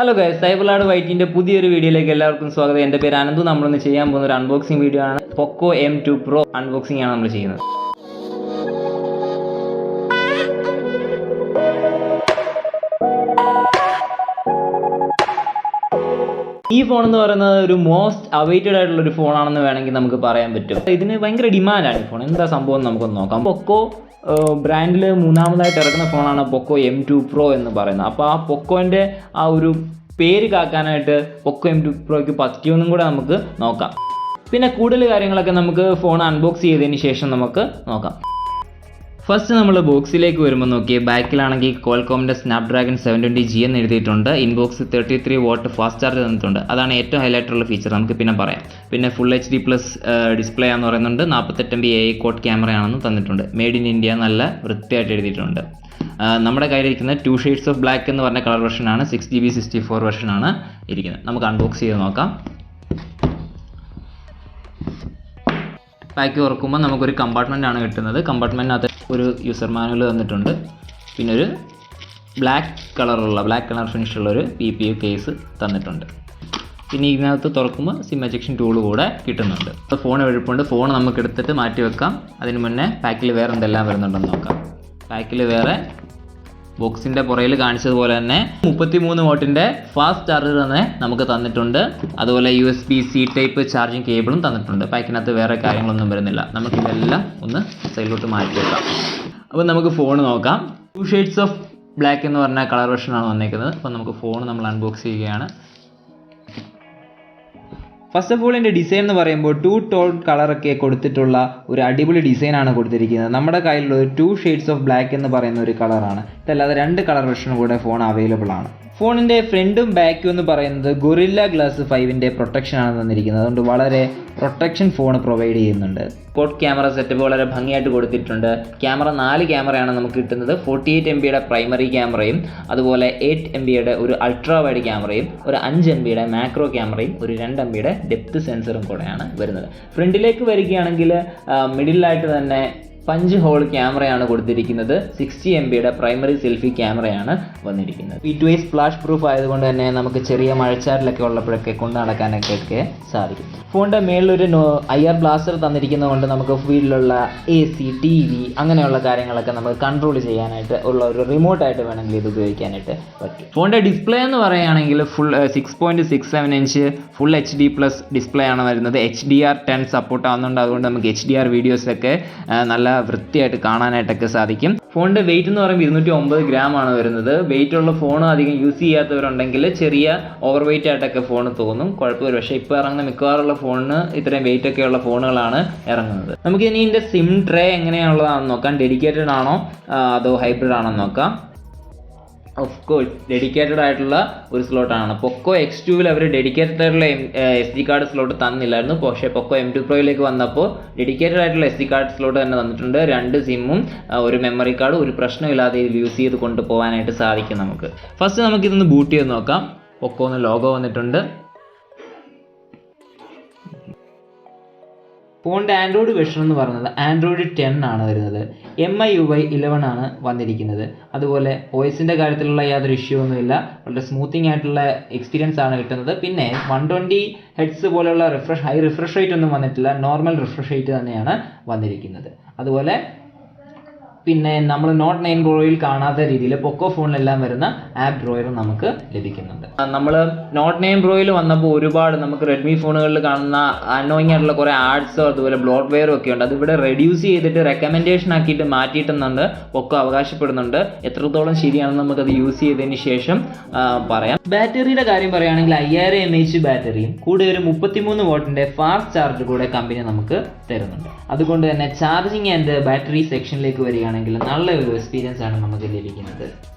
Hello guys, സൈബർലാഡ് വൈറ്റിൻ്റെ പുതിയൊരു വീഡിയോയിലേക്ക് എല്ലാവർക്കും സ്വാഗതം. എൻ്റെ പേര് അനന്തു. നമ്മളിന്ന് ചെയ്യാൻ പോകുന്ന ഒരു അൺബോക്സിംഗ് വീഡിയോ ആണ്. POCO M2 Pro അൺബോക്സിംഗ് ആണ് നമ്മൾ ചെയ്യുന്നത്. ഈ ഫോൺ എന്ന് പറയുന്നത് ഒരു മോസ്റ്റ് അവൈറ്റഡ് ആയിട്ടുള്ള ഒരു ഫോണാണെന്ന് വേണമെങ്കിൽ നമുക്ക് പറയാൻ പറ്റും. ഇതിന് ഭയങ്കര ഡിമാൻഡാണ് ഈ ഫോൺ. എന്താ സംഭവം നമുക്കൊന്ന് നോക്കാം. POCO ബ്രാൻഡിൽ മൂന്നാമതായിട്ട് ഇറക്കുന്ന ഫോണാണ് POCO M2 Pro എന്ന് പറയുന്നത്. അപ്പോൾ ആ പൊക്കോൻ്റെ ആ ഒരു പേര് കാക്കാനായിട്ട് POCO M2 Proയ്ക്ക് പറ്റിയൊന്നും കൂടെ നമുക്ക് നോക്കാം. പിന്നെ കൂടുതൽ കാര്യങ്ങളൊക്കെ നമുക്ക് ഫോൺ അൺബോക്സ് ചെയ്തതിന് ശേഷം നമുക്ക് നോക്കാം. ഫസ്റ്റ് നമ്മൾ ബോക്സിലേക്ക് വരുമ്പോൾ നോക്കിയേ, ബാക്കിലാണെങ്കിൽ കോൾകോമിൻ്റെ സ്നാപ്ഡ്രാഗൺ 720G എന്ന് എഴുതിയിട്ടുണ്ട്. ഇൻബോക്സ് 33 വാട്ട് ഫാസ്റ്റ് ചാർജ് തന്നിട്ടുണ്ട്. അതാണ് ഏറ്റവും ഹൈലൈറ്റുള്ള ഫീച്ചർ. നമുക്ക് പിന്നെ പറയാം. പിന്നെ ഫുൾ HD+ ഡിസ്പ്ലേ ആണെന്ന് പറയുന്നുണ്ട്. 48 MP AI കോഡ് ക്യാമറയാണെന്ന് തന്നിട്ടുണ്ട്. മെയ്ഡ് ഇൻ ഇന്ത്യ നല്ല വൃത്തിയായിട്ട് എഴുതിയിട്ടുണ്ട്. നമ്മുടെ കയ്യിലിരിക്കുന്ന 2 ഷെയ്ഡ്സ് ഓഫ് ബ്ലാക്ക് എന്ന് പറഞ്ഞ കളർ വെർഷനാണ്. 6GB 64 വെർഷനാണ് ഇരിക്കുന്നത്. നമുക്ക് അൺബോക്സ് ചെയ്ത് നോക്കാം. പാക്ക് തുറക്കുമ്പോൾ നമുക്കൊരു കമ്പാർട്ട്മെൻറ്റാണ് കിട്ടുന്നത്. കമ്പാർട്ട്മെൻറ്റിനകത്ത് ഒരു യൂസർ മാനുവൽ തന്നിട്ടുണ്ട്. പിന്നെ ഒരു ബ്ലാക്ക് കളർ ഫിനിഷുള്ള ഒരു PPU കേസ് തന്നിട്ടുണ്ട്. പിന്നെ ഇതിനകത്ത് തുറക്കുമ്പോൾ സിം എജക്ഷൻ ടൂൾ കൂടെ കിട്ടുന്നുണ്ട്. അപ്പോൾ ഫോൺ എഴുപ്പുണ്ട്. ഫോൺ നമുക്ക് എടുത്തിട്ട് മാറ്റി വെക്കാം. അതിന് മുന്നേ പാക്കിൽ വേറെ എന്തെല്ലാം വരുന്നുണ്ടെന്ന് നോക്കാം. പാക്കിൽ വേറെ ബോക്സിൻ്റെ പുറയിൽ കാണിച്ചതുപോലെ തന്നെ 33 വാട്ടിൻ്റെ ഫാസ്റ്റ് ചാർജർ തന്നെ നമുക്ക് തന്നിട്ടുണ്ട്. അതുപോലെ USB-C ടൈപ്പ് ചാർജിങ് കേബിളും തന്നിട്ടുണ്ട്. പാക്കിനകത്ത് വേറെ കാര്യങ്ങളൊന്നും വരുന്നില്ല. നമുക്കിതെല്ലാം ഒന്ന് സൈഡിലോട്ട് മാറ്റി വെക്കാം. അപ്പോൾ നമുക്ക് ഫോൺ നോക്കാം. 2 ഷെയ്ഡ്സ് ഓഫ് ബ്ലാക്ക് എന്ന് പറഞ്ഞ കളർ വെർഷനാണ് വന്നേക്കുന്നത്. അപ്പോൾ നമുക്ക് ഫോൺ നമ്മൾ അൺബോക്സ് ചെയ്യുകയാണ്. ഫസ്റ്റ് ഓഫ് ഓൾ ഇതിൻ്റെ ഡിസൈൻ എന്ന് പറയുമ്പോൾ 2 ടോൺ കളറൊക്കെ കൊടുത്തിട്ടുള്ള ഒരു അടിപൊളി ഡിസൈനാണ് കൊടുത്തിരിക്കുന്നത്. നമ്മുടെ കയ്യിലുള്ള 2 ഷെയ്ഡ്സ് ഓഫ് ബ്ലാക്ക് എന്ന് പറയുന്ന ഒരു കളറാണ്. ഇതല്ലാതെ 2 കളർ വെർഷനും കൂടെ ഫോൺ അവൈലബിൾ ആണ്. ഫോണിൻ്റെ ഫ്രണ്ടും ബാക്കും എന്ന് പറയുന്നത് ഗൊറില്ല ഗ്ലാസ് 5ൻ്റെ പ്രൊട്ടക്ഷനാണ് തന്നിരിക്കുന്നത്. അതുകൊണ്ട് വളരെ പ്രൊട്ടക്ഷൻ ഫോൺ പ്രൊവൈഡ് ചെയ്യുന്നുണ്ട്. കോഡ് ക്യാമറ സെറ്റപ്പ് വളരെ ഭംഗിയായിട്ട് കൊടുത്തിട്ടുണ്ട്. ക്യാമറ 4 ക്യാമറയാണ് നമുക്ക് കിട്ടുന്നത്. 48 MBയുടെ പ്രൈമറി ക്യാമറയും അതുപോലെ 8 MBയുടെ ഒരു അൾട്രാ വൈഡ് ക്യാമറയും ഒരു 5 MBയുടെ മാക്രോ ക്യാമറയും ഒരു 2 MBയുടെ ഡെപ്ത് സെൻസറും കൂടെയാണ് വരുന്നത്. ഫ്രണ്ടിലേക്ക് വരികയാണെങ്കിൽ മിഡിലായിട്ട് തന്നെ പഞ്ച് ഹോൾ ക്യാമറയാണ് കൊടുത്തിരിക്കുന്നത്. 60 MBയുടെ പ്രൈമറി സെൽഫി ക്യാമറയാണ് വന്നിരിക്കുന്നത്. P2A സ്പ്ലാഷ് പ്രൂഫ് ആയതുകൊണ്ട് തന്നെ നമുക്ക് ചെറിയ മഴച്ചാറിലൊക്കെ ഉള്ളപ്പോഴൊക്കെ കൊണ്ടു നടക്കാനൊക്കെ സാധിക്കും. ഫോണിൻ്റെ മേളിലൊരു IR ബ്ലാസ്റ്റർ തന്നിരിക്കുന്നതുകൊണ്ട് നമുക്ക് വീട്ടിലുള്ള AC, TV അങ്ങനെയുള്ള കാര്യങ്ങളൊക്കെ നമുക്ക് കൺട്രോൾ ചെയ്യാനായിട്ട് ഉള്ള ഒരു റിമോട്ടായിട്ട് വേണമെങ്കിൽ ഇത് ഉപയോഗിക്കാനായിട്ട് പറ്റും. ഫോണിൻ്റെ ഡിസ്പ്ലേ എന്ന് പറയുകയാണെങ്കിൽ full 6.67 inch full HD+ display ആണ് വരുന്നത്. HDR10 സപ്പോർട്ട് ആവുന്നുണ്ട്. അതുകൊണ്ട് നമുക്ക് HDR വീഡിയോസൊക്കെ നല്ല വൃത്തിയായിട്ട് കാണാനായിട്ടൊക്കെ സാധിക്കും. ഫോണിൻ്റെ വെയിറ്റ് എന്ന് പറയുമ്പോൾ 209 ഗ്രാം ആണ് വരുന്നത്. വെയിറ്റ് ഉള്ള ഫോൺ അധികം യൂസ് ചെയ്യാത്തവരുണ്ടെങ്കിൽ ചെറിയ ഓവർ വെയിറ്റ് ആയിട്ടൊക്കെ ഫോൺ തോന്നും, കുഴപ്പമില്ല. പക്ഷേ ഇപ്പോൾ ഇറങ്ങുന്ന മിക്കവാറുള്ള ഫോണിന് ഇത്രയും വെയിറ്റ് ഒക്കെ ഉള്ള ഫോണുകളാണ് ഇറങ്ങുന്നത്. നമുക്ക് ഇനി ഇതിൻ്റെ സിം ട്രേ എങ്ങനെയുള്ളതാണെന്ന് നോക്കാം. ഡെഡിക്കേറ്റഡ് ആണോ അതോ ഹൈബ്രിഡ് ആണോ എന്ന് നോക്കാം. ഓഫ് കോഴ്സ് ഡെഡിക്കേറ്റഡ് ആയിട്ടുള്ള ഒരു സ്ലോട്ടാണ്. POCO X2-ൽ അവർ ഡെഡിക്കേറ്റഡ് ആയിട്ടുള്ള SD കാർഡ് സ്ലോട്ട് തന്നില്ലായിരുന്നു. പക്ഷേ POCO M2 Proയിലേക്ക് വന്നപ്പോൾ ഡെഡിക്കേറ്റഡ് ആയിട്ടുള്ള SD കാർഡ് സ്ലോട്ട് തന്നെ തന്നിട്ടുണ്ട്. 2 സിമ്മും ഒരു മെമ്മറി കാർഡും ഒരു പ്രശ്നമില്ലാതെ ഇത് യൂസ് ചെയ്ത് കൊണ്ടുപോകാനായിട്ട് സാധിക്കും നമുക്ക്. ഫസ്റ്റ് നമുക്കിതൊന്ന് ബൂട്ട് ചെയ്ത് നോക്കാം. POCO എന്ന് ലോഗോ വന്നിട്ടുണ്ട്. ഫോണിൻ്റെ ആൻഡ്രോയിഡ് വെർഷൻ എന്ന് പറയുന്നത് ആൻഡ്രോയിഡ് 10 ആണ് വരുന്നത്. MIUI 11 ആണ് വന്നിരിക്കുന്നത്. അതുപോലെ OS-ൻ്റെ കാര്യത്തിലുള്ള യാതൊരു ഇഷ്യൂ ഒന്നുമില്ല. വളരെ സ്മൂത്തിങ് ആയിട്ടുള്ള എക്സ്പീരിയൻസ് ആണ് കിട്ടുന്നത്. പിന്നെ 120 Hz പോലെയുള്ള ഹൈ റിഫ്രഷ് റേറ്റ് ഒന്നും വന്നിട്ടില്ല. നോർമൽ റിഫ്രഷ് റേറ്റ് തന്നെയാണ് വന്നിരിക്കുന്നത്. അതുപോലെ പിന്നെ നമ്മൾ നോട്ട് 9 Proയിൽ കാണാത്ത രീതിയിൽ POCO ഫോണിലെല്ലാം വരുന്ന ആപ്പ് ഡ്രോയറും നമുക്ക് ലഭിക്കുന്നുണ്ട്. നമ്മൾ നോട്ട് 9 Proയിൽ വന്നപ്പോൾ ഒരുപാട് നമുക്ക് റെഡ്മി ഫോണുകളിൽ കാണുന്ന അനോയിങ് ആയിട്ടുള്ള കുറേ ആഡ്സോ അതുപോലെ ബ്ലോട്ട് വെയറും ഒക്കെ ഉണ്ട്. അതിവിടെ റെഡ്യൂസ് ചെയ്തിട്ട് റെക്കമെൻഡേഷൻ ആക്കിയിട്ട് മാറ്റിയിട്ടെന്നുണ്ട് POCO അവകാശപ്പെടുന്നുണ്ട്. എത്രത്തോളം ശരിയാണെന്ന് നമുക്കത് യൂസ് ചെയ്തതിന് ശേഷം പറയാം. ബാറ്ററിയുടെ കാര്യം പറയുകയാണെങ്കിൽ 5000 mAh ബാറ്ററിയും കൂടെ ഒരു 33 വാട്ടിൻ്റെ ഫാസ്റ്റ് ചാർജ് കൂടെ കമ്പനി നമുക്ക് തരുന്നുണ്ട്. അതുകൊണ്ട് തന്നെ ചാർജിങ് ആൻഡ് ബാറ്ററി സെക്ഷനിലേക്ക് വരികയാണെങ്കിൽ നല്ല ഒരു എക്സ്പീരിയൻസ് ആണ് നമുക്ക് ലഭിക്കുന്നത്.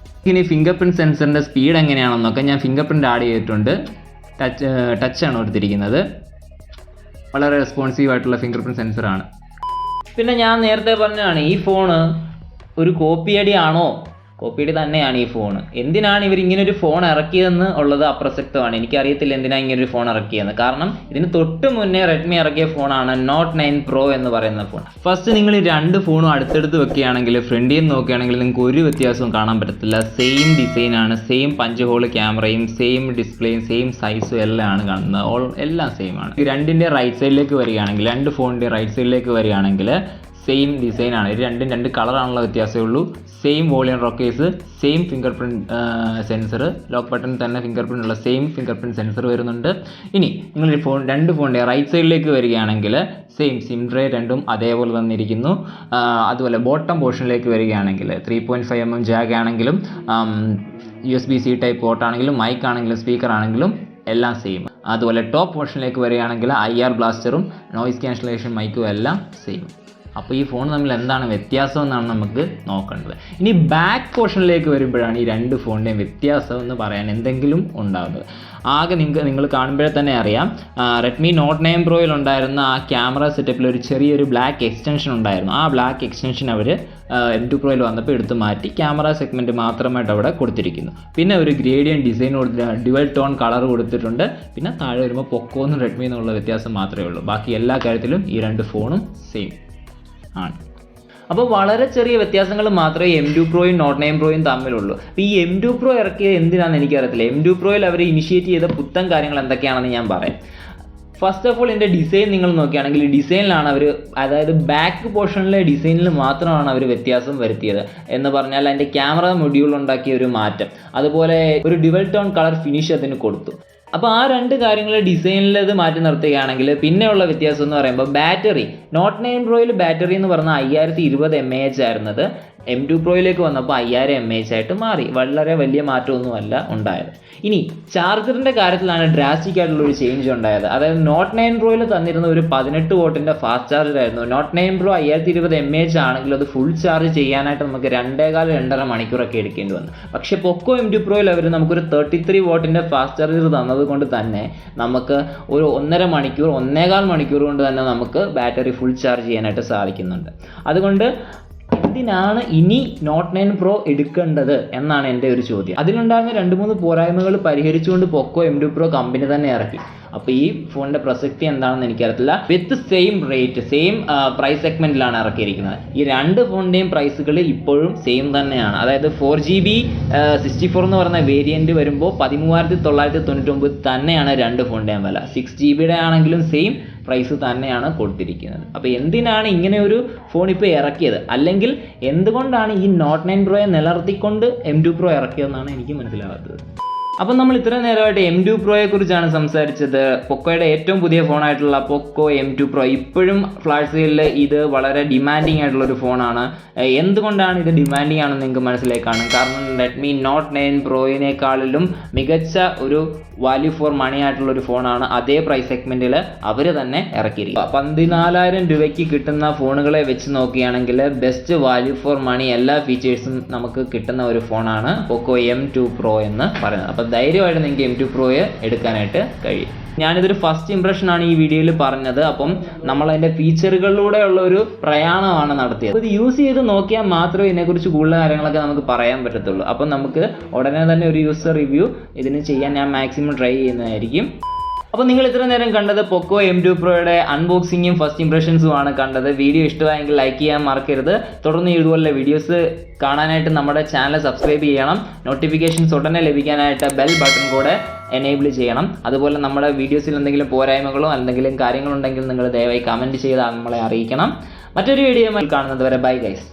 ഇനി ഫിംഗർ പ്രിൻറ്റ് സെൻസറിൻ്റെ സ്പീഡ് എങ്ങനെയാണെന്ന് നോക്കാം. ഞാൻ ഫിംഗർ പ്രിൻറ്റ് ആഡ് ചെയ്തിട്ടുണ്ട്. ടച്ചാണ് കൊടുത്തിരിക്കുന്നത്. വളരെ റെസ്പോൺസീവ് ആയിട്ടുള്ള ഫിംഗർ പ്രിൻറ്റ് സെൻസറാണ്. പിന്നെ ഞാൻ നേരത്തെ പറഞ്ഞതാണ് ഈ ഫോണ് ഒരു കോപ്പി അടി ആണോ കോപ്പിഡ് തന്നെയാണ് ഈ ഫോൺ. എന്തിനാണ് ഇവർ ഇങ്ങനൊരു ഫോൺ ഇറക്കിയതെന്ന് ഉള്ളത് അപ്രസക്തമാണ്. എനിക്കറിയത്തില്ല എന്തിനാണ് ഇങ്ങനൊരു ഫോൺ ഇറക്കിയതെന്ന്. കാരണം ഇതിന് തൊട്ട് മുന്നേ റെഡ്മി ഇറക്കിയ ഫോണാണ് നോട്ട് 9 Pro എന്ന് പറയുന്ന ഫോൺ. ഫസ്റ്റ് നിങ്ങൾ ഈ രണ്ട് ഫോണും അടുത്തടുത്ത് വെക്കുകയാണെങ്കിൽ ഫ്രണ്ടിൽ നിന്ന് നോക്കുകയാണെങ്കിൽ നിങ്ങൾക്ക് ഒരു വ്യത്യാസവും കാണാൻ പറ്റത്തില്ല. സെയിം ഡിസൈനാണ്, സെയിം പഞ്ച് ഹോൾ ക്യാമറയും സെയിം ഡിസ്പ്ലേയും സെയിം സൈസും എല്ലാം ആണ് കാണുന്നത്. എല്ലാം സെയിം ആണ്. ഈ രണ്ടിൻ്റെ റൈറ്റ് സൈഡിലേക്ക് വരികയാണെങ്കിൽ, രണ്ട് ഫോണിൻ്റെ റൈറ്റ് സൈഡിലേക്ക് വരികയാണെങ്കിൽ സെയിം ഡിസൈനാണ്. ഇത് രണ്ടും രണ്ട് കളറാണുള്ള വ്യത്യാസമേ ഉള്ളൂ. Same volume rockers, same finger print sensor, lock button തന്നെ ഫിംഗർ പ്രിൻ്റ് ഉള്ള സെയിം ഫിംഗർ പ്രിൻറ്റ് സെൻസർ വരുന്നുണ്ട്. ഇനി നിങ്ങൾ രണ്ട് ഫോണിൻ്റെ റൈറ്റ് സൈഡിലേക്ക് വരികയാണെങ്കിൽ സെയിം സിം ട്രേ രണ്ടും അതേപോലെ തന്നെ ഇരിക്കുന്നു. അതുപോലെ ബോട്ടം പോർഷനിലേക്ക് വരികയാണെങ്കിൽ 3.5mm ജാഗ് ആണെങ്കിലും USB-C ടൈപ്പ് പോർട്ട് ആണെങ്കിലും മൈക്ക് ആണെങ്കിലും സ്പീക്കർ ആണെങ്കിലും എല്ലാം സെയിം. അതുപോലെ ടോപ്പ് പോർഷനിലേക്ക് വരികയാണെങ്കിൽ IR ബ്ലാസ്റ്ററും നോയിസ് ക്യാൻസലേഷൻ മൈക്കും എല്ലാം സെയിം. അപ്പോൾ ഈ ഫോൺ തമ്മിൽ എന്താണ് വ്യത്യാസം എന്നാണ് നമുക്ക് നോക്കേണ്ടത്. ഇനി ബാക്ക് പോർഷനിലേക്ക് വരുമ്പോഴാണ് ഈ രണ്ട് ഫോണിൻ്റെയും വ്യത്യാസം എന്ന് പറയാൻ എന്തെങ്കിലും ഉണ്ടാകുന്നത്. ആകെ നിങ്ങൾ കാണുമ്പോഴേ തന്നെ അറിയാം, റെഡ്മി നോട്ട് 9 Proയിൽ ഉണ്ടായിരുന്ന ആ ക്യാമറ സെറ്റപ്പിൽ ഒരു ചെറിയൊരു ബ്ലാക്ക് എക്സ്റ്റൻഷൻ ഉണ്ടായിരുന്നു. ആ ബ്ലാക്ക് എക്സ്റ്റൻഷൻ അവർ M2 Proയിൽ വന്നപ്പോൾ എടുത്ത് മാറ്റി ക്യാമറ സെഗ്മെൻറ്റ് മാത്രമായിട്ട് അവിടെ കൊടുത്തിരിക്കുന്നു. പിന്നെ ഒരു ഗ്രേഡിയൻ ഡിസൈൻ കൊടുത്തിട്ട് ഡ്യുവൽ ടോൺ കളർ കൊടുത്തിട്ടുണ്ട്. പിന്നെ താഴെ വരുമ്പോൾ പൊക്കോ എന്നും റെഡ്മി എന്നുള്ള വ്യത്യാസം മാത്രമേ ഉള്ളൂ. ബാക്കി എല്ലാ കാര്യത്തിലും ഈ രണ്ട് ഫോണും സെയിം ആണ്. അപ്പോൾ വളരെ ചെറിയ വ്യത്യാസങ്ങൾ മാത്രമേ M2 Proയും നോട്ട് 9 Proയും തമ്മിലുള്ളൂ. അപ്പോൾ ഈ M2 Pro ഇറക്കിയത് എന്തിനാണെന്ന് എനിക്കറിയത്തില്ല. M2 Proയിൽ അവർ ഇനിഷ്യേറ്റ് ചെയ്ത പുത്തൻ കാര്യങ്ങൾ എന്തൊക്കെയാണെന്ന് ഞാൻ പറയാം. ഫസ്റ്റ് ഓഫ് ഓൾ ഇതിൻ്റെ ഡിസൈൻ നിങ്ങൾ നോക്കുകയാണെങ്കിൽ ഡിസൈനിലാണ് അവർ, അതായത് ബാക്ക് പോർഷനിലെ ഡിസൈനിൽ മാത്രമാണ് അവർ വ്യത്യാസം വരുത്തിയത്. എന്ന് പറഞ്ഞാൽ അതിൻ്റെ ക്യാമറ മൊഡ്യൂൾ ഉണ്ടാക്കിയ ഒരു മാറ്റം, അതുപോലെ ഒരു ഡ്യുവൽ ടോൺ കളർ ഫിനിഷ് അതിന് കൊടുത്തു. അപ്പോൾ ആ രണ്ട് കാര്യങ്ങൾ ഡിസൈനിൽ ഇത് മാറ്റി നിർത്തുകയാണെങ്കിൽ പിന്നെയുള്ള വ്യത്യാസം എന്ന് പറയുമ്പോൾ ബാറ്ററി. നോട്ട് 9 Proയിൽ ബാറ്ററി എന്ന് പറഞ്ഞാൽ 5020 mAh ആയിരുന്നത് M2 Proയിലേക്ക് വന്നപ്പോൾ 5000 mAh ആയിട്ട് മാറി. വളരെ വലിയ മാറ്റമൊന്നുമല്ല ഉണ്ടായത്. ഇനി ചാർജറിൻ്റെ കാര്യത്തിലാണ് ഡ്രാസ്റ്റിക് ആയിട്ടുള്ളൊരു ചേഞ്ച് ഉണ്ടായത്. അതായത് നോട്ട് 9 Proയിൽ തന്നിരുന്ന ഒരു 18 വാട്ടിൻ്റെ ഫാസ്റ്റ് ചാർജർ ആയിരുന്നു. നോട്ട് 9 Pro 5020 mAh ആണെങ്കിൽ അത് ഫുൾ ചാർജ് ചെയ്യാനായിട്ട് നമുക്ക് 2.5 മണിക്കൂറൊക്കെ എടുക്കേണ്ടി വന്നു. പക്ഷേ പൊക്കോ M2 Proയിൽ അവർ നമുക്കൊരു 33 വാട്ടിൻ്റെ ഫാസ്റ്റ് ചാർജർ തന്നതുകൊണ്ട് തന്നെ നമുക്ക് ഒരു 1.5 മണിക്കൂർ കൊണ്ട് തന്നെ നമുക്ക് ബാറ്ററി ഫുൾ ചാർജ് ചെയ്യാനായിട്ട് സാധിക്കുന്നുണ്ട്. അതുകൊണ്ട് എന്തിനാണ് ഇനി നോട്ട് 9 Pro എടുക്കേണ്ടത് എന്നാണ് എൻ്റെ ഒരു ചോദ്യം. അതിലുണ്ടായിരുന്ന 2-3 പോരായ്മകൾ പരിഹരിച്ചുകൊണ്ട് പൊക്കോ M2 Pro കമ്പനി തന്നെ ഇറക്കി. അപ്പോൾ ഈ ഫോണിൻ്റെ പ്രസക്തി എന്താണെന്ന് എനിക്കറിയത്തില്ല. With same rate, same price സെഗ്മെൻറ്റിലാണ് ഇറക്കിയിരിക്കുന്നത്. ഈ രണ്ട് ഫോണിൻ്റെയും പ്രൈസുകൾ ഇപ്പോഴും സെയിം തന്നെയാണ്. അതായത് 4GB 64 എന്ന് പറയുന്ന വേരിയൻറ്റ് വരുമ്പോൾ 13,999 തന്നെയാണ് രണ്ട് ഫോണിൻ്റെയും വില. 6GB ആണെങ്കിലും സെയിം പ്രൈസ് തന്നെയാണ് കൊടുത്തിരിക്കുന്നത്. അപ്പോൾ എന്തിനാണ് ഇങ്ങനെ ഒരു ഫോൺ ഇപ്പോൾ ഇറക്കിയത്, അല്ലെങ്കിൽ എന്തുകൊണ്ടാണ് ഈ നോട്ട് 9 Proയെ നിലനിർത്തിക്കൊണ്ട് M2 Pro ഇറക്കിയതെന്നാണ് എനിക്ക് മനസ്സിലാകാത്തത്. അപ്പം നമ്മൾ ഇത്രയും നേരമായിട്ട് M2 Proയെ കുറിച്ചാണ് സംസാരിച്ചത്. പൊക്കോയുടെ ഏറ്റവും പുതിയ ഫോണായിട്ടുള്ള പൊക്കോ M2 Pro ഇപ്പോഴും ഫ്ലാഷ് സെയിലിൽ ഇത് വളരെ ഡിമാൻഡിങ് ആയിട്ടുള്ളൊരു ഫോണാണ്. എന്തുകൊണ്ടാണ് ഇത് ഡിമാൻഡിങ് ആണെന്ന് നിങ്ങൾക്ക് മനസ്സിലായി കാണും. കാരണം റെഡ്മി നോട്ട് 9 Proയിനേക്കാളിലും മികച്ച ഒരു വാല്യൂ ഫോർ മണി ആയിട്ടുള്ളൊരു ഫോണാണ് അതേ പ്രൈസ് സെഗ്മെൻറ്റിൽ അവർ തന്നെ ഇറക്കിയിരിക്കുക. 14,000 രൂപയ്ക്ക് കിട്ടുന്ന ഫോണുകളെ വെച്ച് നോക്കുകയാണെങ്കിൽ ബെസ്റ്റ് വാല്യൂ ഫോർ മണി എല്ലാ ഫീച്ചേഴ്സും നമുക്ക് കിട്ടുന്ന ഒരു ഫോണാണ് പൊക്കോ M2 Pro എന്ന് പറയുന്നത്. അപ്പോൾ ധൈര്യമായിട്ട് നിങ്ങൾക്ക് M2 Proയെ എടുക്കാനായിട്ട് കഴിയും. ഞാനിതൊരു ഫസ്റ്റ് ഇംപ്രഷനാണ് ഈ വീഡിയോയിൽ പറഞ്ഞത്. അപ്പം നമ്മളതിൻ്റെ ഫീച്ചറുകളിലൂടെയുള്ള ഒരു പ്രയാണമാണ് നടത്തിയത്. ഇത് യൂസ് ചെയ്ത് നോക്കിയാൽ മാത്രമേ ഇതിനെക്കുറിച്ച് കൂടുതൽ കാര്യങ്ങളൊക്കെ നമുക്ക് പറയാൻ പറ്റത്തുള്ളൂ. അപ്പം നമുക്ക് ഉടനെ തന്നെ ഒരു യൂസർ റിവ്യൂ ഇതിന് ചെയ്യാൻ ഞാൻ മാക്സിമം ട്രൈ ചെയ്യുന്നതായിരിക്കും. അപ്പോൾ നിങ്ങൾ ഇത്ര നേരം കണ്ടത് പൊക്കോ M2 Proയുടെ അൺബോക്സിങ്ങും ഫസ്റ്റ് ഇംപ്രഷൻസുമാണ് കണ്ടത്. വീഡിയോ ഇഷ്ടമായെങ്കിൽ ലൈക്ക് ചെയ്യാൻ മറക്കരുത്. തുടർന്ന് ഇതുപോലുള്ള വീഡിയോസ് കാണാനായിട്ട് നമ്മുടെ ചാനൽ സബ്സ്ക്രൈബ് ചെയ്യണം. നോട്ടിഫിക്കേഷൻസ് ഉടനെ ലഭിക്കാനായിട്ട് ബെൽ ബട്ടൺ കൂടെ എനേബിൾ ചെയ്യണം. അതുപോലെ നമ്മുടെ വീഡിയോസിൽ എന്തെങ്കിലും പോരായ്മകളോ എന്തെങ്കിലും കാര്യങ്ങളുണ്ടെങ്കിൽ നിങ്ങൾ ദയവായി കമൻറ്റ് ചെയ്ത് നമ്മളെ അറിയിക്കണം. മറ്റൊരു വീഡിയോയിൽ കാണുന്നത് വരെ ബൈ ഗൈസ്.